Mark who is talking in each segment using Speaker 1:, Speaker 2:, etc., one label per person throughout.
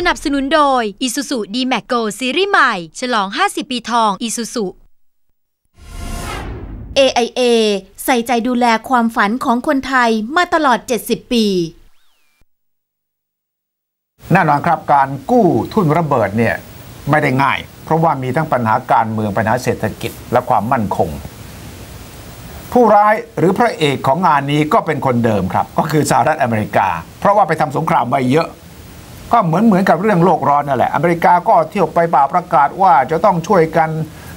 Speaker 1: นับสนุนโดย Isuzu D-Max Go ซีรีส์ใหม่ฉลอง50 ปีทอง Isuzu
Speaker 2: AIA ใส่ใจดูแลความฝันของคนไทยมาตลอด70 ปี
Speaker 3: แน่นอนครับการกู้ทุนระเบิดเนี่ยไม่ได้ง่ายเพราะว่ามีทั้งปัญหาการเมืองปัญหาเศรษฐกิจและความมั่นคงผู้ร้ายหรือพระเอกของงานนี้ก็เป็นคนเดิมครับก็คือสหรัฐอเมริกาเพราะว่าไปทำสงครามไว้เยอะก็เหมือนกับเรื่องโลกร้อนนั่นแหละอเมริกาก็เที่ยวไปป่าประกาศว่าจะต้องช่วยกัน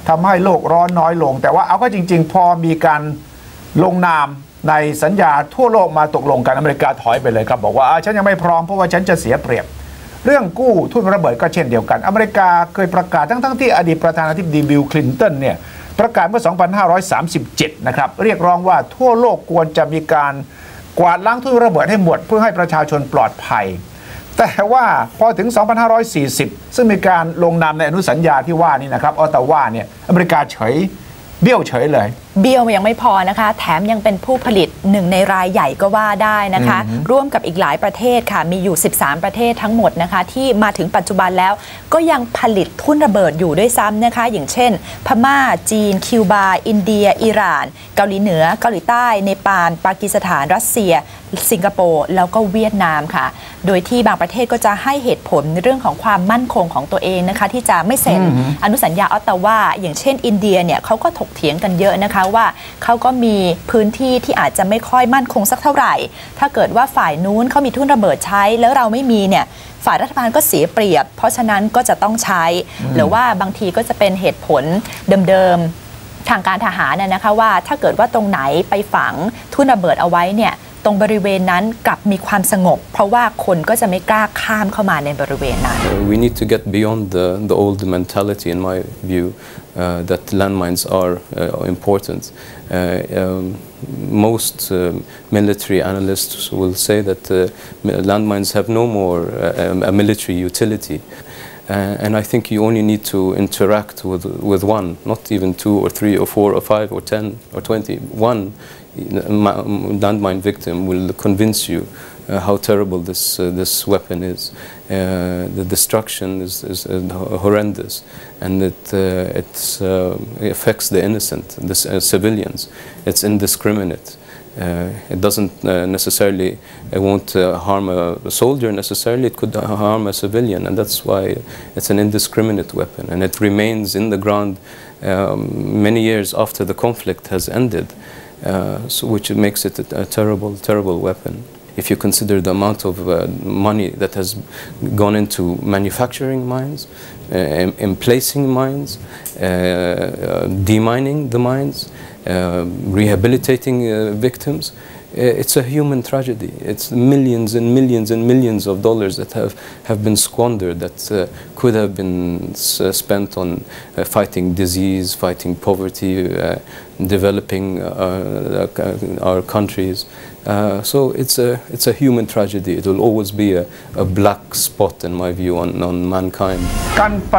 Speaker 3: ทำให้โลกร้อนน้อยลงแต่ว่าเอาก็จริงๆพอมีการลงนามในสัญญาทั่วโลกมาตกลงกันอเมริกาถอยไปเลยครับบอกว่าฉันยังไม่พร้อมเพราะว่าฉันจะเสียเปรียบเรื่องกู้ทุนระเบิดก็เช่นเดียวกันอเมริกาเคยประกาศทั้งที่อดีตประธานาธิบดีบิลคลินตันเนี่ยประกาศเมื่อ 2537 นะครับเรียกร้องว่าทั่วโลกควรจะมีการกวาดล้างทุนระเบิดให้หมดเพื่อให้ประชาชนปลอดภัยแต่ว่าพอถึง 2540 ซึ่งมีการลงนามในอนุสัญญาที่ว่านี่นะครับออตตาวาเนี่ยอเมริกาเบี้ยวเฉยเลย
Speaker 4: เบี้ยวยังไม่พอนะคะแถมยังเป็นผู้ผลิตหนึ่งในรายใหญ่ก็ว่าได้นะคะร่วมกับอีกหลายประเทศค่ะมีอยู่13ประเทศทั้งหมดนะคะที่มาถึงปัจจุบันแล้วก็ยังผลิตทุ่นระเบิดอยู่ด้วยซ้ำนะคะอย่างเช่นพม่าจีนคิวบาอินเดียอิหร่านเกาหลีเหนือเกาหลีใต้เนปาลปากีสถานรัสเซียสิงคโปร์แล้วก็เวียดนามค่ะโดยที่บางประเทศก็จะให้เหตุผลเรื่องของความมั่นคงของตัวเองนะคะที่จะไม่เซ็นอนุสัญญาออตตาวาอย่างเช่นอินเดียเนี่ยเขาก็ถกเถียงกันเยอะนะคะว่าเขาก็มีพื้นที่ที่อาจจะไม่ค่อยมั่นคงสักเท่าไหร่ถ้าเกิดว่าฝ่ายนู้นเขามีทุ่นระเบิดใช้แล้วเราไม่มีเนี่ยฝ่ายรัฐบาลก็เสียเปรียบเพราะฉะนั้นก็จะต้องใช้หรือว่าบางทีก็จะเป็นเหตุผลเดิมๆทางการทหารนะคะว่าถ้าเกิดว่าตรงไหนไปฝังทุ่นระเบิดเอาไว้เนี่ยตรงบริเวณนั้นกลับมีความสงบเพราะว่าคนก็จะไม่กล้าข้ามเข้ามาในบริเวณนั้น
Speaker 5: We need to get beyond the old mentality in my view that landmines are important. Most military analysts will say that landmines have no more a military utility. And I think you only need to interact with one, not even 2 or 3 or 4 or 5 or 10 or 20. One landmine victim will convince you how terrible this weapon is. The destruction is horrendous, and it affects the innocent, the civilians. It's indiscriminate. It doesn't necessarily, it won't harm a soldier necessarily, it could harm a civilian, and that's why it's an indiscriminate weapon, and it remains in the ground many years after the conflict has ended, which makes it a terrible, terrible weapon. If you consider the amount of money that has gone into manufacturing mines, emplacing mines, demining the mines, rehabilitating victims, it's a human tragedy. It's millions and millions and millions of dollars that have been squandered that could have been spent on fighting disease, fighting poverty, developing our countries. So it's a human tragedy. It will always be a black spot in my view on mankind.
Speaker 3: การไป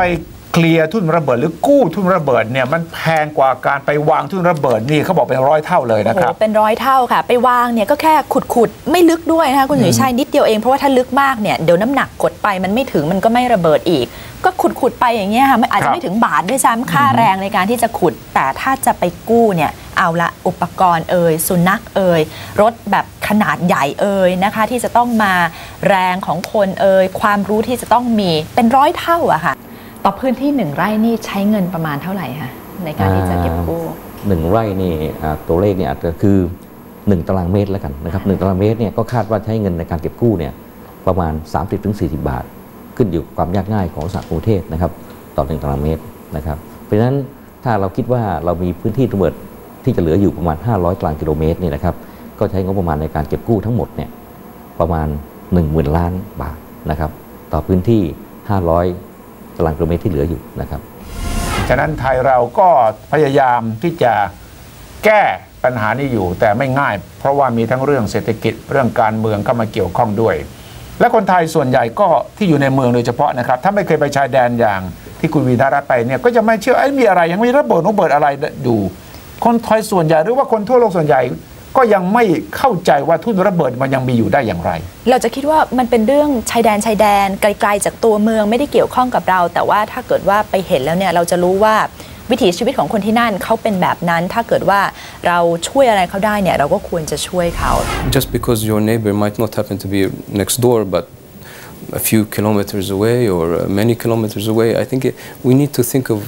Speaker 3: เคลียร์ทุ่นระเบิดหรือกู้ทุ่นระเบิดเนี่ยมันแพงกว่าการไปวางทุ่นระเบิดนี่เขาบอกเป็น100 เท่าเลยนะครับ
Speaker 4: เป็น100 เท่าค่ะไปวางเนี่ยก็แค่ขุดไม่ลึกด้วยนะคะคุณหนุ่ยชัยนิดเดียวเองเพราะว่าถ้าลึกมากเนี่ยเดี๋ยวน้ำหนักกดไปมันไม่ถึงมันก็ไม่ระเบิดอีกก็ขุดไปอย่างเงี้ยค่ะอาจจะไม่ถึงบาทด้วยซ้ำค่าแรงในการที่จะขุดแต่ถ้าจะไปกู้เนี่ยเอาละอุปกรณ์สุนัขรถแบบขนาดใหญ่นะคะที่จะต้องมาแรงของคนความรู้ที่จะต้องมีเป็น100 เท่าอะค่ะต่อพื้นที่1 ไร่นี่ใช้เงินประมาณเท่าไหร่คะในการที่จะเก็บกู้
Speaker 6: 1 ไร่นี่ตัวเลขเนี่ยอาจจะคือ1 ตารางเมตรแล้วกันนะครับ1 ตารางเมตรเนี่ยก็คาดว่าใช้เงินในการเก็บกู้เนี่ยประมาณ 30-40 บาทขึ้นอยู่กับความยากง่ายของสหกรุงเทพนะครับต่อ1 ตารางเมตรนะครับเพราะฉะนั้นถ้าเราคิดว่าเรามีพื้นที่ระเบิดที่จะเหลืออยู่ประมาณ500 ตารางกิโลเมตรนี่นะครับก็ใช้งบประมาณในการเก็บกู้ทั้งหมดเนี่ยประมาณ 10,000 ล้านบาทนะครับต่อพื้นที่500 ตารางกิโลเมตรที่เหลืออยู่นะครับ
Speaker 3: ฉะนั้นไทยเราก็พยายามที่จะแก้ปัญหานี้อยู่แต่ไม่ง่ายเพราะว่ามีทั้งเรื่องเศรษฐกิจเรื่องการเมืองเข้ามาเกี่ยวข้องด้วยและคนไทยส่วนใหญ่ก็ที่อยู่ในเมืองโดยเฉพาะนะครับถ้าไม่เคยไปชายแดนอย่างที่คุณวีทารัตน์ไปเนี่ยก็จะไม่เชื่อมีอะไรยังมีระเบิดอะไรอยู่คนไทยส่วนใหญ่หรือว่าคนทั่วโลกส่วนใหญ่ ก็ยังไม่เข้าใจว่าทุ่นระเบิดมันยังมีอยู่ได้อย่างไร
Speaker 4: เราจะคิดว่ามันเป็นเรื่องชายแดนไกลๆจากตัวเมืองไม่ได้เกี่ยวข้องกับเราแต่ว่าถ้าเกิดว่าไปเห็นแล้วเนี่ยเราจะรู้ว่าวิถีชีวิตของคนที่นั่นเขาเป็นแบบนั้นถ้าเกิดว่าเราช่วยอะไรเขาได้เนี่ยเราก็ควรจะช่วยเขา
Speaker 5: Just because your neighbor might not happen to be next door but a few kilometers away or many kilometers away, I think we need to think of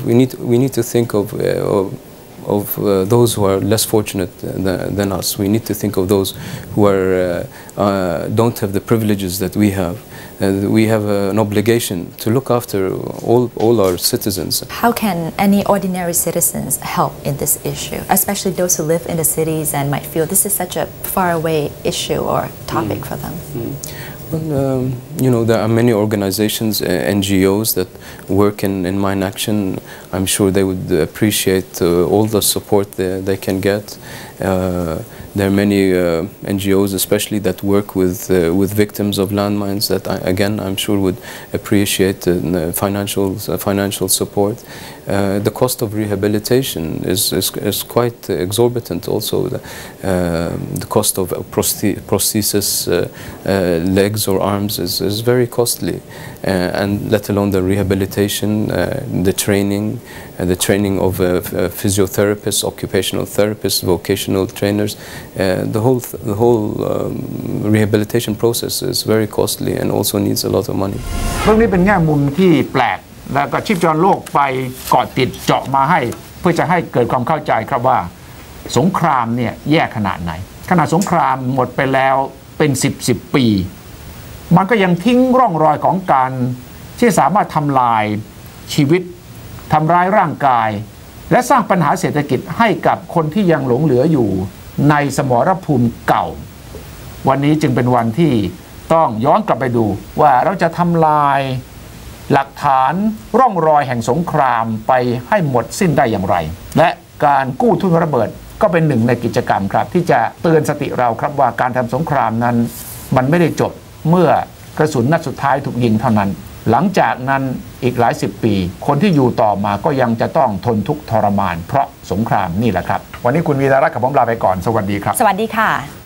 Speaker 5: those who are less fortunate than us. We need to think of those who don't have the privileges that we have. We have an obligation to look after all our citizens.
Speaker 4: How can any ordinary citizens help in this issue, especially those who live in the cities and might feel this is such a faraway issue or topic for them?
Speaker 5: Well, there are many organizations, NGOs that work in mine action. I'm sure they would appreciate all the support they can get. There are many NGOs, especially that work with victims of landmines, that I'm sure would appreciate financial support. The cost of rehabilitation is quite exorbitant. Also, the cost of prosthesis, legs or arms is very costly, and let alone the rehabilitation, the training of physiotherapists, occupational therapists, vocational trainers. The whole rehabilitation process is very costly and also needs a lot of money.
Speaker 3: เรื่องนี้เป็นแง่มุมที่แปลกแล้วก็ชีพจรโลกไปเกาะติดเจาะมาให้เพื่อจะให้เกิดความเข้าใจครับว่าสงครามเนี่ยแย่ขนาดไหนขนาดสงครามหมดไปแล้วเป็น10 ปีมันก็ยังทิ้งร่องรอยของการที่สามารถทำลายชีวิตทำร้ายร่างกายและสร้างปัญหาเศรษฐกิจให้กับคนที่ยังหลงเหลืออยู่ในสมรภูมิเก่าวันนี้จึงเป็นวันที่ต้องย้อนกลับไปดูว่าเราจะทำลายหลักฐานร่องรอยแห่งสงครามไปให้หมดสิ้นได้อย่างไรและการกู้ทุ่นระเบิดก็เป็นหนึ่งในกิจกรรมครับที่จะเตือนสติเราครับว่าการทำสงครามนั้นมันไม่ได้จบเมื่อกระสุนนัดสุดท้ายถูกยิงเท่านั้นหลังจากนั้นอีกหลาย10 ปีคนที่อยู่ต่อมาก็ยังจะต้องทนทุกข์ทรมานเพราะสงครามนี่แหละครับวันนี้คุณวีระรัตน์กับผมลาไปก่อนสวัสดีครับ
Speaker 4: สวัสดีค่ะ